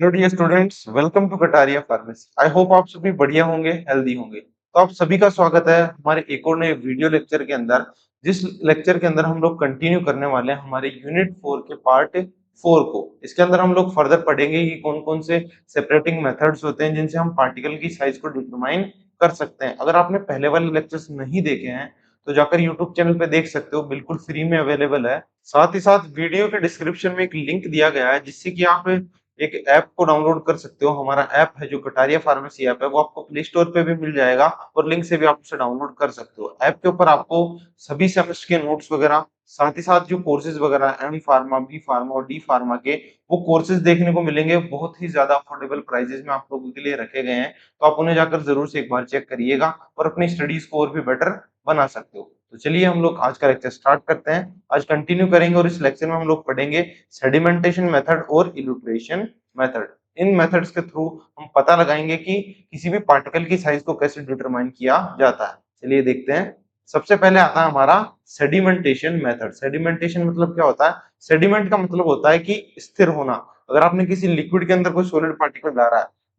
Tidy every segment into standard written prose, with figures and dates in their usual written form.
Hello dear students, welcome to Kataria pharmacy. I hope आप सभी बढ़िया होंगे, हेल्दी होंगे। तो आप सभी का स्वागत है हमारे एक और नए वीडियो लेक्चर के अंदर, जिस लेक्चर के अंदर हम लोग कंटिन्यू करने वाले हैं हमारे यूनिट 4 के पार्ट 4 को। इसके अंदर हम लोग फर्दर पढ़ेंगे कि कौन कौन से सेपरेटिंग मेथड्स होते हैं जिनसे हम पार्टिकल की साइज को डिटरमाइन कर सकते हैं। अगर आपने पहले वाले लेक्चर्स नहीं देखे हैं तो जाकर यूट्यूब चैनल पे देख सकते हो, बिल्कुल फ्री में अवेलेबल है। साथ ही साथ वीडियो के डिस्क्रिप्शन में एक लिंक दिया गया है जिससे कि आप एक ऐप को डाउनलोड कर सकते हो। हमारा ऐप है जो कटारिया फार्मेसी ऐप है, वो आपको प्ले स्टोर पे भी मिल जाएगा और लिंक से भी आप उसे डाउनलोड कर सकते हो। ऐप के ऊपर आपको सभी सेमेस्टर के नोट्स वगैरह, साथ ही साथ जो कोर्सेज वगैरह एम फार्मा, बी फार्मा और डी फार्मा के, वो कोर्सेज देखने को मिलेंगे। बहुत ही ज्यादा अफोर्डेबल प्राइजेस में आप लोगों के लिए रखे गए हैं, तो आप उन्हें जाकर जरूर से एक बार चेक करिएगा और अपनी स्टडीज को और भी बेटर बना सकते हो। तो चलिए हम लोग आज का लेक्चर स्टार्ट करते हैं। आज कंटिन्यू करेंगे और इस लेक्चर में हम लोग पढ़ेंगे सेडिमेंटेशन मेथड और इल्यूट्रेशन मेथड। इन मेथड्स के थ्रू हम पता लगाएंगे कि किसी भी पार्टिकल की साइज को कैसे डिटरमाइन किया जाता है। चलिए देखते हैं। सबसे पहले आता है हमारा सेडिमेंटेशन मेथड। सेडिमेंटेशन मतलब क्या होता है? सेडिमेंट का मतलब होता है कि स्थिर होना। अगर आपने किसी लिक्विड के अंदर कोई सॉलिड पार्टिकल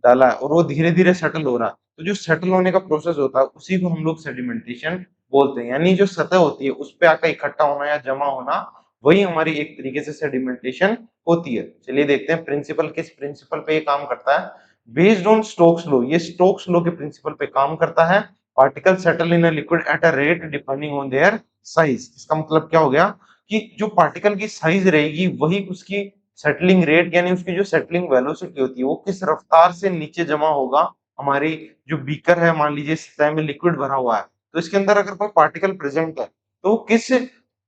डाला है और वो धीरे धीरे सेटल हो रहा है, तो जो सेटल होने का प्रोसेस होता है उसी को हम लोग सेडिमेंटेशन बोलते हैं। यानी जो सतह होती है उस पे आकर इकट्ठा होना या जमा होना, वही हमारी एक तरीके से सेडिमेंटेशन होती है। चलिए देखते हैं प्रिंसिपल किस प्रिंसिपल पे ये काम करता है। बेस्ड ऑन स्टोक्स लॉ, ये स्टोक्स लॉ के प्रिंसिपल पे काम करता है। Particle settle in a liquid at a rate depending on their size. इसका मतलब क्या हो गया कि जो पार्टिकल की साइज रहेगी वही उसकी सेटलिंग रेट, यानी उसकी जो सेटलिंग वेलोसिटी होती है, वो किस रफ्तार से नीचे जमा होगा। हमारी जो बीकर है, मान लीजिए सतह में लिक्विड भरा हुआ है, तो इसके अंदर अगर कोई पार्टिकल प्रेजेंट है तो किस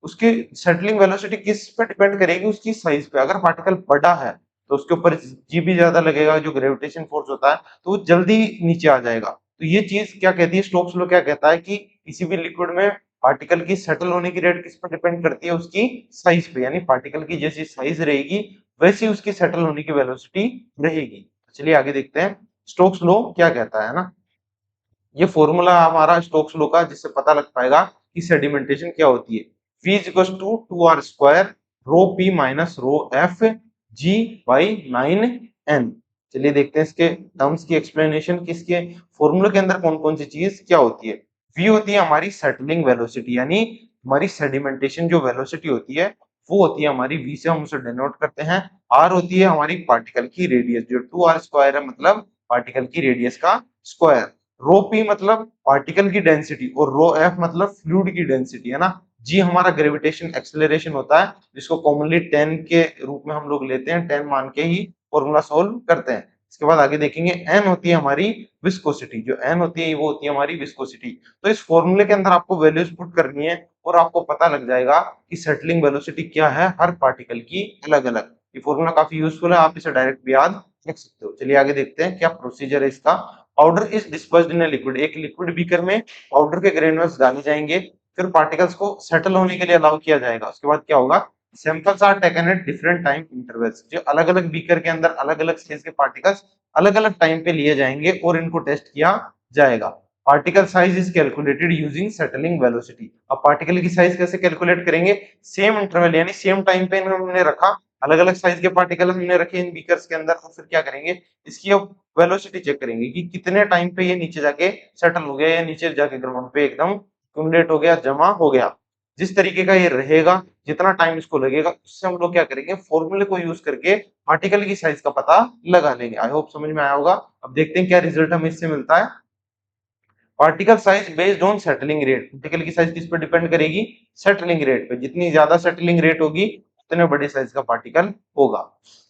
उसकी सेटलिंग वेलोसिटी किस पे डिपेंड करेगी? उसकी साइज पे। अगर पार्टिकल बड़ा है तो उसके ऊपर जी भी ज्यादा लगेगा, जो ग्रेविटेशन फोर्स होता है, तो वो जल्दी नीचे आ जाएगा। तो ये चीज क्या कहती है, स्टोक्स लॉ क्या कहता है कि किसी भी लिक्विड में पार्टिकल की सेटल होने की रेट किस पर डिपेंड करती है? उसकी साइज पे। यानी पार्टिकल की जैसी साइज रहेगी वैसी उसकी सेटल होने की वेलोसिटी रहेगी। चलिए आगे देखते हैं स्टोक्स लॉ क्या कहता है ना। ये फॉर्मूला हमारा स्टोक्स लॉ का, जिससे पता लग पाएगा कि सेडिमेंटेशन क्या होती है। V equals to 2r square rho p minus rho f g by 9n। चलिए देखते हैं इसके टर्म्स की एक्सप्लेनेशन कि इसके फॉर्मूले के अंदर कौन कौन सी चीज क्या होती है। V होती है हमारी सेटलिंग वेलोसिटी, यानी हमारी सेडिमेंटेशन जो वेलोसिटी होती है वो होती है हमारी V से हम उसे डिनोट करते हैं। R होती है हमारी पार्टिकल की रेडियस, जो 2r स्क्वायर है मतलब पार्टिकल की रेडियस का स्क्वायर। रो पी मतलब पार्टिकल की डेंसिटी और रो एफ मतलब फ्लूइड की डेंसिटी, है ना। जी हमारा ग्रेविटेशन एक्सेलरेशन होता है, जिसको कॉमनली 10 के रूप में हम लोग लेते हैं, 10 मान के ही फॉर्मूला सोल्व करते हैं। इसके बाद आगे देखेंगे एन होती है हमारी विस्कोसिटी। जो एन होती है वो होती है हमारी विस्कोसिटी। तो इस फॉर्मूले के अंदर आपको वैल्यूज पुट करनी है और आपको पता लग जाएगा कि सेटलिंग वेलोसिटी क्या है हर पार्टिकल की अलग अलग। ये फॉर्मूला काफी यूजफुल है, आप इसे डायरेक्ट भी याद रख सकते हो। चलिए आगे देखते हैं क्या प्रोसीजर है इसका। Powder is dispersed in a liquid. एक लिक्विड बीकर में पाउडर के ग्रेन्यूल्स डाले जाएंगे, फिर पार्टिकल्स को सेटल होने के लिए अलाउ किया जाएगा। उसके बाद क्या होगा, samples are taken at different time intervals. जो अलग अलग बीकर के अंदर अलग अलग साइज के पार्टिकल्स अलग अलग टाइम पे लिए जाएंगे और इनको टेस्ट किया जाएगा। Particle size is calculated using settling velocity. अब पार्टिकल की साइज कैसे कैलकुलेट करेंगे? सेम इंटरवल यानी सेम टाइम पे हमने रखा, अलग अलग साइज के पार्टिकल हमने रखे इन बीकर्स के अंदर, तो फिर क्या करेंगे, इसकी अब वेलोसिटी चेक करेंगे कि कितने टाइम पे ये नीचे जाके सेटल हो गया या नीचे जाके ग्राउंड पे एकदम एक्यूमुलेट हो गया, जमा हो गया। जिस तरीके का ये रहेगा, जितना टाइम इसको लगेगा, उससे हम लोग क्या करेंगे, फॉर्मूले को यूज करके पार्टिकल की साइज का पता लगा लेंगे। आई होप समझ में आया होगा। अब देखते हैं क्या रिजल्ट हमें इससे मिलता है। Particle size based on settling rate. Particle की साइज किस पर डिपेंड करेगी? सेटलिंग रेट पे। जितनी ज्यादा सेटलिंग रेट होगी उतने बड़े साइज का पार्टिकल होगा,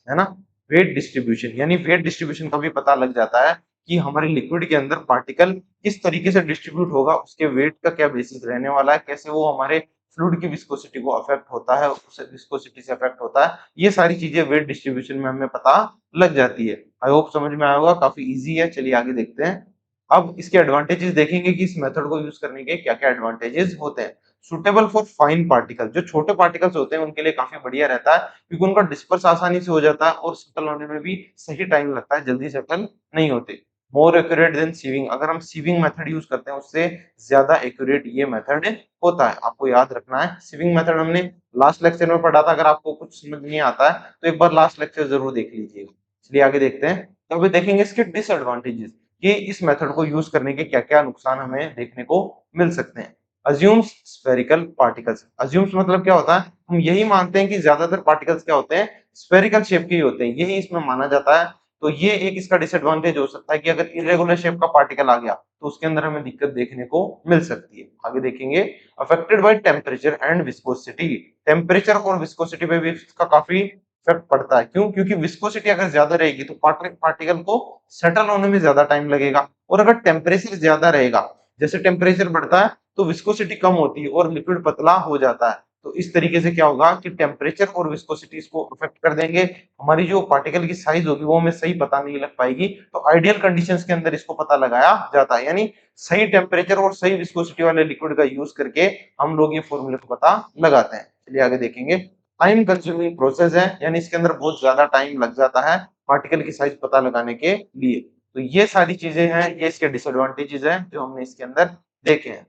है ना। वेट डिस्ट्रीब्यूशन, यानी वेट डिस्ट्रीब्यूशन का भी पता लग जाता है कि हमारे लिक्विड के अंदर पार्टिकल किस तरीके से डिस्ट्रीब्यूट होगा, उसके वेट का क्या बेसिस रहने वाला है, कैसे वो हमारे फ्लूइड की विस्कोसिटी को अफेक्ट होता है, उस विस्कोसिटी से अफेक्ट होता है। ये सारी चीजें वेट डिस्ट्रीब्यूशन में हमें पता लग जाती है। आई होप समझ में आया होगा, काफी इजी है। चलिए आगे देखते हैं। अब इसके एडवांटेजेस देखेंगे कि इस मेथड को यूज करने के क्या क्या एडवांटेजेस होते हैं। सुटेबल फॉर फाइन पार्टिकल, जो छोटे पार्टिकल्स होते हैं उनके लिए काफी बढ़िया रहता है, क्योंकि उनका डिस्पर्स आसानी से हो जाता है और सेटल होने में भी सही टाइम लगता है, जल्दी सेटल नहीं होते। मोर एक्यूरेट देन सीविंग, अगर हम सीविंग मेथड यूज करते हैं उससे ज्यादा एक्यूरेट ये मेथड होता है। आपको याद रखना है, सीविंग मेथड हमने लास्ट लेक्चर में पढ़ा था। अगर आपको कुछ समझ नहीं आता है तो एक बार लास्ट लेक्चर जरूर देख लीजिएगा। चलिए आगे देखते हैं। तो अभी देखेंगे इसके डिसएडवांटेजेस कि इस मेथड को यूज करने के क्या-क्या नुकसान हमें देखने को मिल सकते हैं। अज्यूम्स स्फेरिकल पार्टिकल्स, अज्यूम्स मतलब क्या होता है, हम यही मानते हैं कि ज्यादातर पार्टिकल्स क्या होते हैं, स्फेरिकल शेप के ही होते हैं, यही इसमें माना जाता है। तो ये एक इसका डिसएडवांटेज हो सकता है कि अगर इरेगुलर शेप का पार्टिकल आ गया तो उसके अंदर हमें दिक्कत देखने को मिल सकती है। आगे देखेंगे affected by temperature and viscosity, temperature और विस्कोसिटी पे भी इसका काफी इफेक्ट पड़ता है। क्यों? क्योंकि विस्कोसिटी अगर ज्यादा रहेगी तो पार्टिकल को सेटल होने में ज्यादा टाइम लगेगा, और अगर टेम्परेचर ज्यादा रहेगा, जैसे टेम्परेचर बढ़ता है तो विस्कोसिटी कम होती है और लिक्विड पतला हो जाता है। तो इस तरीके से क्या होगा कि टेम्परेचर और विस्कोसिटी इसको अफेक्ट कर देंगे, हमारी जो पार्टिकल की साइज होगी वो हमें सही पता नहीं लग पाएगी। तो आइडियल कंडीशंस के अंदर इसको पता लगाया जाता है, यानी सही टेम्परेचर और सही विस्कोसिटी वाले लिक्विड का यूज करके हम लोग ये फॉर्मूले को पता लगाते हैं। चलिए आगे देखेंगे। टाइम कंज्यूमिंग प्रोसेस है, यानी इसके अंदर बहुत ज्यादा टाइम लग जाता है पार्टिकल की साइज पता लगाने के लिए। तो ये सारी चीजें हैं, ये इसके डिसएडवांटेजेस हैं जो हमने इसके अंदर देखे हैं।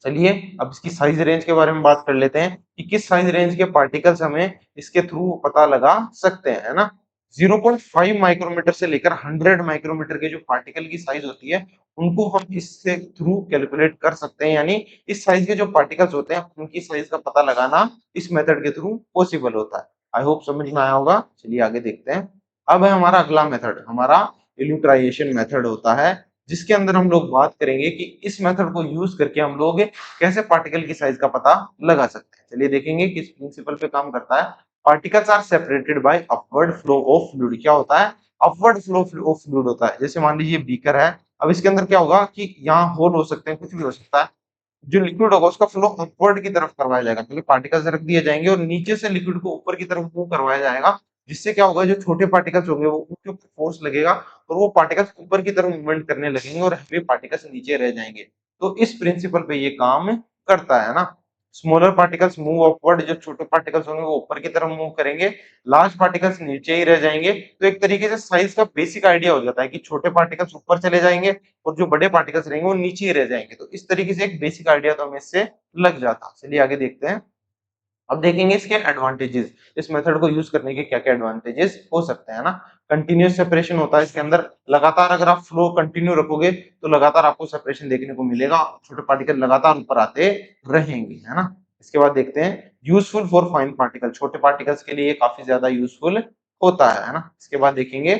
चलिए अब इसकी साइज रेंज के बारे में बात कर लेते हैं कि किस साइज रेंज के पार्टिकल्स हमें इसके थ्रू पता लगा सकते हैं, है ना। 0.5 माइक्रोमीटर से लेकर 100 माइक्रोमीटर के जो पार्टिकल की साइज होती है उनको हम इससे थ्रू कैलकुलेट कर सकते हैं, यानी इस साइज के जो पार्टिकल्स होते हैं उनकी साइज का पता लगाना इस मेथड के थ्रू पॉसिबल होता है। आई होप समझ में आया होगा। चलिए आगे देखते हैं। अब है हमारा अगला मेथड, हमारा इल्यूट्राइएशन मेथड होता है, जिसके अंदर हम लोग बात करेंगे कि इस मेथड को यूज करके हम लोग कैसे पार्टिकल की साइज का पता लगा सकते हैं। चलिए देखेंगे किस प्रिंसिपल पे काम करता है। Particles are separated by upward flow of fluid, क्या होता है, अपवर्ड फ्लो ऑफ फ्लूइड होता है। जैसे मान लीजिए बीकर है, अब इसके अंदर क्या होगा कि यहाँ होल हो सकते हैं, कुछ भी हो सकता है, जो लिक्विड होगा उसका फ्लो अपवर्ड की तरफ करवाया जाएगा, क्योंकि पार्टिकल्स रख दिए जाएंगे और नीचे से लिक्विड को ऊपर की तरफ मूव करवाया जाएगा, जिससे क्या होगा जो छोटे पार्टिकल्स होंगे वो उनके ऊपर फोर्स लगेगा और वो पार्टिकल्स ऊपर की तरफ मूवमेंट करने लगेंगे और हेवी पार्टिकल्स नीचे रह जाएंगे। तो इस प्रिंसिपल पे ये काम करता है ना। स्मॉलर पार्टिकल्स मूव अपवर्ड, जो छोटे पार्टिकल्स होंगे वो ऊपर की तरफ मूव करेंगे, लार्ज पार्टिकल्स नीचे ही रह जाएंगे। तो एक तरीके से साइज का बेसिक आइडिया हो जाता है कि छोटे पार्टिकल्स ऊपर चले जाएंगे और जो बड़े पार्टिकल्स रहेंगे वो नीचे ही रह जाएंगे। तो इस तरीके से एक बेसिक आइडिया तो हमें इससे लग जाता है। चलिए आगे देखते हैं। अब देखेंगे इसके एडवांटेजेस, इस मेथड को यूज करने के क्या-क्या एडवांटेजेस हो सकते हैं ना। कंटीन्यूअस सेपरेशन होता है इसके अंदर, लगातार अगर आप फ्लो कंटिन्यू रखोगे तो लगातार आपको सेपरेशन देखने को मिलेगा, छोटे पार्टिकल लगातार ऊपर आते रहेंगे, है ना। इसके बाद देखते हैं यूजफुल फॉर फाइन पार्टिकल, छोटे पार्टिकल्स के लिए काफी ज्यादा यूजफुल होता है ना। इसके बाद देखेंगे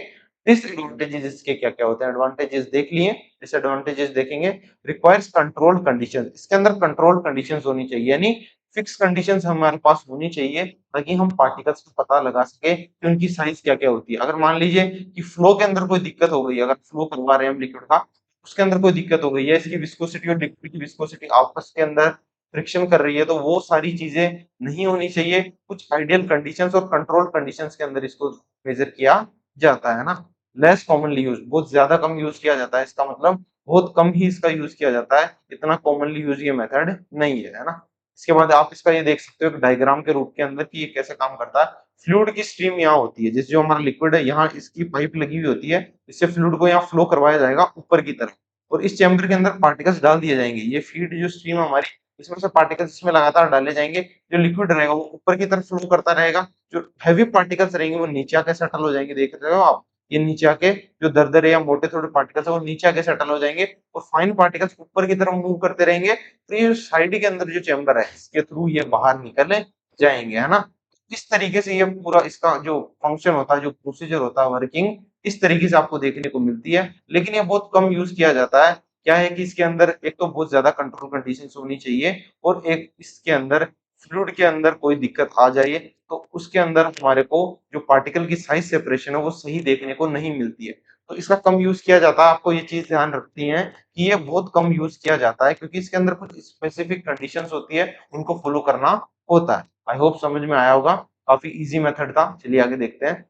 डिसएडवांटेजेस इसके क्या-क्या होते हैं। एडवांटेजेस देख लिए, डिसएडवांटेजेस देखेंगे। रिक्वायर्स कंट्रोल कंडीशंस, इसके अंदर कंट्रोल कंडीशंस होनी चाहिए, यानी फिक्स कंडीशंस हमारे पास होनी चाहिए ताकि हम पार्टिकल्स को पता लगा सके कि उनकी साइज क्या-क्या होती है। अगर मान लीजिए कि फ्लो के अंदर कोई दिक्कत हो गई, अगर फ्लो करवा रहे हैं हम लिक्विड का, उसके अंदर कोई दिक्कत हो गई है, इसकी विस्कोसिटी और लिक्विड की विस्कोसिटी आपस के अंदर फ्रिक्शन कर रही है, तो वो सारी चीजें नहीं होनी चाहिए। कुछ आइडियल कंडीशंस और कंट्रोल कंडीशंस के अंदर इसको मेजर किया जाता है ना। लेस कॉमनली यूज, बहुत ज्यादा कम यूज किया जाता है, इसका मतलब बहुत कम ही इसका यूज किया जाता है, इतना कॉमनली यूज ये मेथड नहीं है ना। इसके बाद आप इसका ये देख सकते हो एक डायग्राम के रूप के अंदर कि ये कैसे काम करता है। फ्लूइड की स्ट्रीम यहाँ होती है, जिस जो हमारा लिक्विड है यहाँ इसकी पाइप लगी हुई होती है, इससे फ्लूइड को यहाँ फ्लो करवाया जाएगा ऊपर की तरफ और इस चैम्बर के अंदर पार्टिकल्स डाल दिए जाएंगे। ये फीड जो स्ट्रीम है हमारी, इसमें से पार्टिकल्स इसमें लगातार डाले जाएंगे। जो लिक्विड रहेगा वो ऊपर की तरफ फ्लो करता रहेगा, जो हैवी पार्टिकल्स रहेंगे वो नीचे आके सेटल हो जाएंगे, देख रहे हो आप, ये नीचे आके जो दरदरे या मोटे थोड़े पार्टिकल्स है वो नीचे आके सेटल हो जाएंगे और फाइन पार्टिकल्स ऊपर की तरफ मूव करते रहेंगे। तो ये साइड के अंदर जो चैम्बर है इसके थ्रू ये बाहर निकल जाएंगे, है ना। इस तरीके से ये पूरा इसका जो फंक्शन होता है, जो प्रोसीजर होता है, वर्किंग इस तरीके से आपको देखने को मिलती है। लेकिन ये बहुत कम यूज किया जाता है। क्या है कि इसके अंदर एक तो बहुत ज्यादा कंट्रोल कंडीशंस होनी चाहिए और एक इसके अंदर फ्लूइड के अंदर कोई दिक्कत आ जाए तो उसके अंदर हमारे को जो पार्टिकल की साइज सेपरेशन है वो सही देखने को नहीं मिलती है। तो इसका कम यूज किया जाता है। आपको ये चीज ध्यान रखती है कि ये बहुत कम यूज किया जाता है क्योंकि इसके अंदर कुछ स्पेसिफिक कंडीशंस होती है, उनको फॉलो करना होता है। आई होप समझ में आया होगा। काफी इजी मेथड था। चलिए आगे देखते हैं।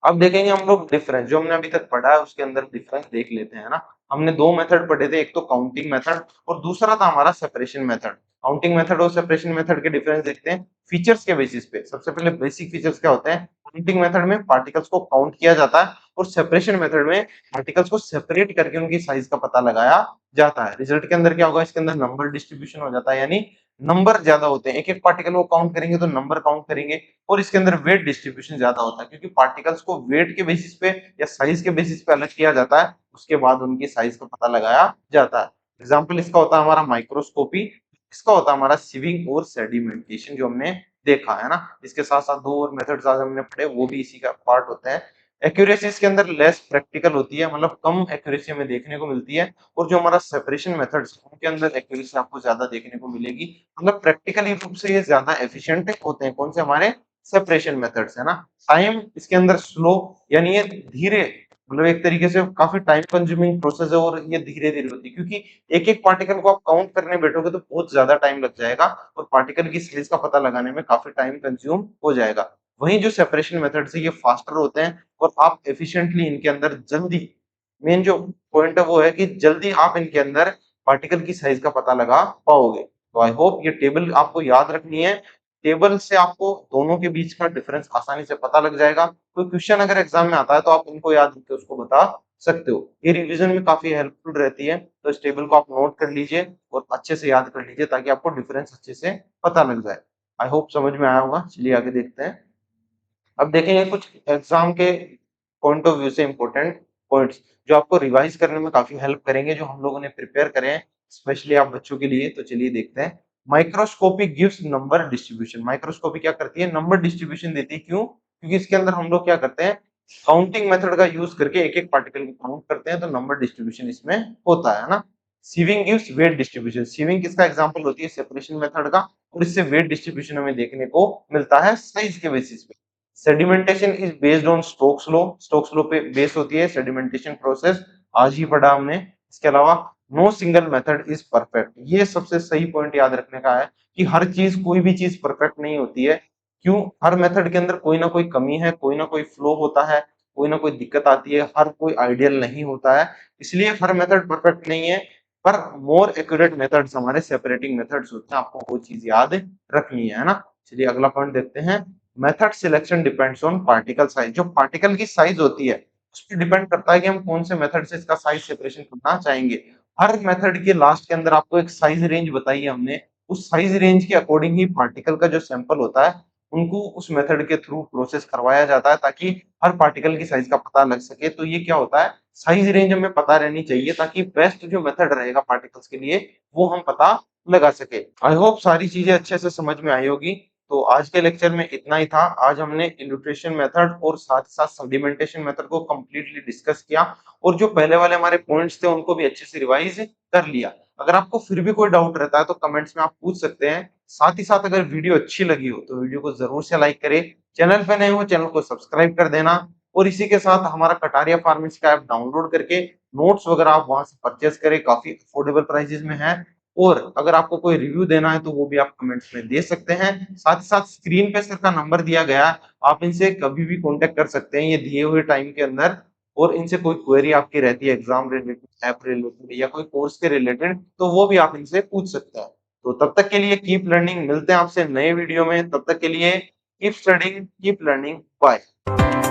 अब देखेंगे हम लोग डिफरेंस, जो हमने अभी तक पढ़ा है उसके अंदर डिफरेंस देख लेते हैं ना। हमने दो मेथड पढ़े थे, एक तो काउंटिंग मेथड और दूसरा था हमारा सेपरेशन मेथड। काउंटिंग मेथड और सेपरेशन मेथड के डिफरेंस देखते हैं फीचर्स के बेसिस पे। सबसे पहले बेसिक फीचर्स क्या होते हैं। काउंटिंग मेथड में पार्टिकल्स को काउंट किया जाता है, और सेपरेशन मेथड में पार्टिकल्स को सेपरेट करके उनकी साइज का पता लगाया जाता है। रिजल्ट के अंदर क्या होगा, इसके अंदर नंबर डिस्ट्रीब्यूशन हो जाता है, यानी नंबर ज्यादा होते हैं, एक एक पार्टिकल को काउंट करेंगे तो नंबर काउंट करेंगे, और इसके अंदर वेट डिस्ट्रीब्यूशन ज्यादा होता है क्योंकि पार्टिकल्स को वेट के बेसिस पे या साइज के बेसिस पे अलग किया जाता है, उसके बाद उनकी साइज का पता लगाया जाता है। एग्जाम्पल इसका होता है हमारा माइक्रोस्कोपी, इसका होता है हमारा सिविंग और सेडिमेंटेशन जो हमने देखा है ना। इसके साथ साथ दो और मेथड्स आज हमने पढ़े, वो भी इसी का पार्ट होते हैं। एक्यूरेसी इसके अंदर लेस प्रैक्टिकल होती है, मतलब कम एक्यूरेसी हमें देखने को मिलती है, और जो हमारा सेपरेशन मेथड्स उनके अंदर एक्यूरेसी आपको ज्यादा देखने को मिलेगी, मतलब प्रैक्टिकली रूप से ये ज्यादा एफिशिएंट होते हैं। कौन से, हमारे सेपरेशन मेथड्स है ना। टाइम इसके अंदर स्लो, यानी ये धीरे, मतलब एक तरीके से काफी टाइम कंज्यूमिंग प्रोसेस है, और ये धीरे धीरे होती है क्योंकि एक एक पार्टिकल को आप काउंट करने बैठोगे तो बहुत ज्यादा टाइम लग जाएगा, और पार्टिकल की साइज का पता लगाने में काफी टाइम कंज्यूम हो जाएगा। वहीं जो सेपरेशन मेथड से ये फास्टर होते हैं, और आप एफिशिएंटली इनके अंदर जल्दी, मेन जो पॉइंट है वो है कि जल्दी आप इनके अंदर पार्टिकल की साइज का पता लगा पाओगे। तो आई होप ये टेबल आपको याद रखनी है, टेबल से आपको दोनों के बीच का डिफरेंस आसानी से पता लग जाएगा। कोई क्वेश्चन अगर एग्जाम में आता है तो आप इनको याद करके उसको बता सकते हो, ये रिवीजन में काफी हेल्पफुल रहती है। तो इस टेबल को आप नोट कर लीजिए और अच्छे से याद कर लीजिए ताकि आपको डिफरेंस अच्छे से पता लग जाए। आई होप समझ में आया होगा। चलिए आगे देखते हैं। अब देखेंगे कुछ एग्जाम के पॉइंट ऑफ व्यू से इंपॉर्टेंट पॉइंट्स जो आपको रिवाइज करने में काफी हेल्प करेंगे, जो हम लोगों ने प्रिपेयर करे हैं स्पेशली आप बच्चों के लिए। तो चलिए देखते हैं। Microscopy gives number distribution. Microscopy क्या करती है, नंबर डिस्ट्रीब्यूशन देती है। क्यों? क्योंकि इसके अंदर हम लोग क्या करते हैं, काउंटिंग मेथड का यूज करके एक एक पार्टिकल को काउंट करते हैं, तो नंबर डिस्ट्रीब्यूशन इसमें होता है ना। Sieving gives weight distribution. Sieving किसका एग्जांपल होती है, सेपरेशन मेथड का, और इससे वेट डिस्ट्रीब्यूशन हमें देखने को मिलता है साइज के बेसिस पे। Sedimentation is based on Stokes law. Stokes law पे बेस होती है सेडिमेंटेशन प्रोसेस, आज ही पढ़ा हमने। इसके अलावा no single method is perfect. ये सबसे सही पॉइंट याद रखने का है कि हर चीज, कोई भी चीज परफेक्ट नहीं होती है। क्यों? हर मेथड के अंदर कोई ना कोई कमी है, कोई ना कोई फ्लो होता है, कोई ना कोई दिक्कत आती है, हर कोई आइडियल नहीं होता है, इसलिए हर मेथड परफेक्ट नहीं है। पर मोर एक्यूरेट मेथड्स हमारे सेपरेटिंग मेथड्स होते हैं, आपको वो चीज याद रखनी है ना। चलिए अगला पॉइंट देखते हैं। Method selection depends on particle size. जो पार्टिकल की साइज होती है उस पर डिपेंड करता है कि हम कौन से मेथड से इसका साइज सेपरेशन करना चाहेंगे। हर मेथड के लास्ट के अंदर आपको एक साइज रेंज बताई है हमने, उस साइज रेंज के अकॉर्डिंग ही पार्टिकल का जो सैंपल होता है उनको उस मेथड के थ्रू प्रोसेस करवाया जाता है ताकि हर पार्टिकल की साइज का पता लग सके। तो ये क्या होता है, साइज रेंज हमें पता रहनी चाहिए ताकि बेस्ट जो मेथड रहेगा पार्टिकल्स के लिए वो हम पता लगा सके। आई होप सारी चीजें अच्छे से समझ में आई होगी। तो आज के लेक्चर में इतना ही था। आज हमने इल्यूट्रेशन मेथड और साथ ही साथ सेडिमेंटेशन मेथड को कंप्लीटली डिस्कस किया, और जो पहले वाले हमारे पॉइंट्स थे उनको भी अच्छे से रिवाइज कर लिया। अगर आपको फिर भी कोई डाउट रहता है तो कमेंट्स में आप पूछ सकते हैं। साथ ही साथ अगर वीडियो अच्छी लगी हो तो वीडियो को जरूर से लाइक करें, चैनल पे नए हो चैनल को सब्सक्राइब कर देना, और इसी के साथ हमारा कटारिया फार्मेसी का ऐप डाउनलोड करके नोट्स वगैरह आप वहां से परचेस करें, काफी अफोर्डेबल प्राइसेस में है। और अगर आपको कोई रिव्यू देना है तो वो भी आप कमेंट्स में दे सकते हैं। साथ ही साथ स्क्रीन पे सर का नंबर दिया गया है, आप इनसे कभी भी कांटेक्ट कर सकते हैं ये दिए हुए टाइम के अंदर, और इनसे कोई क्वेरी आपकी रहती है एग्जाम रिलेटेड, ऐप रिलेटेड या कोई कोर्स के रिलेटेड, तो वो भी आप इनसे पूछ सकते हैं। तो तब तक के लिए कीप लर्निंग, मिलते हैं आपसे नए वीडियो में, तब तक के लिए keep studying keep learning, bye.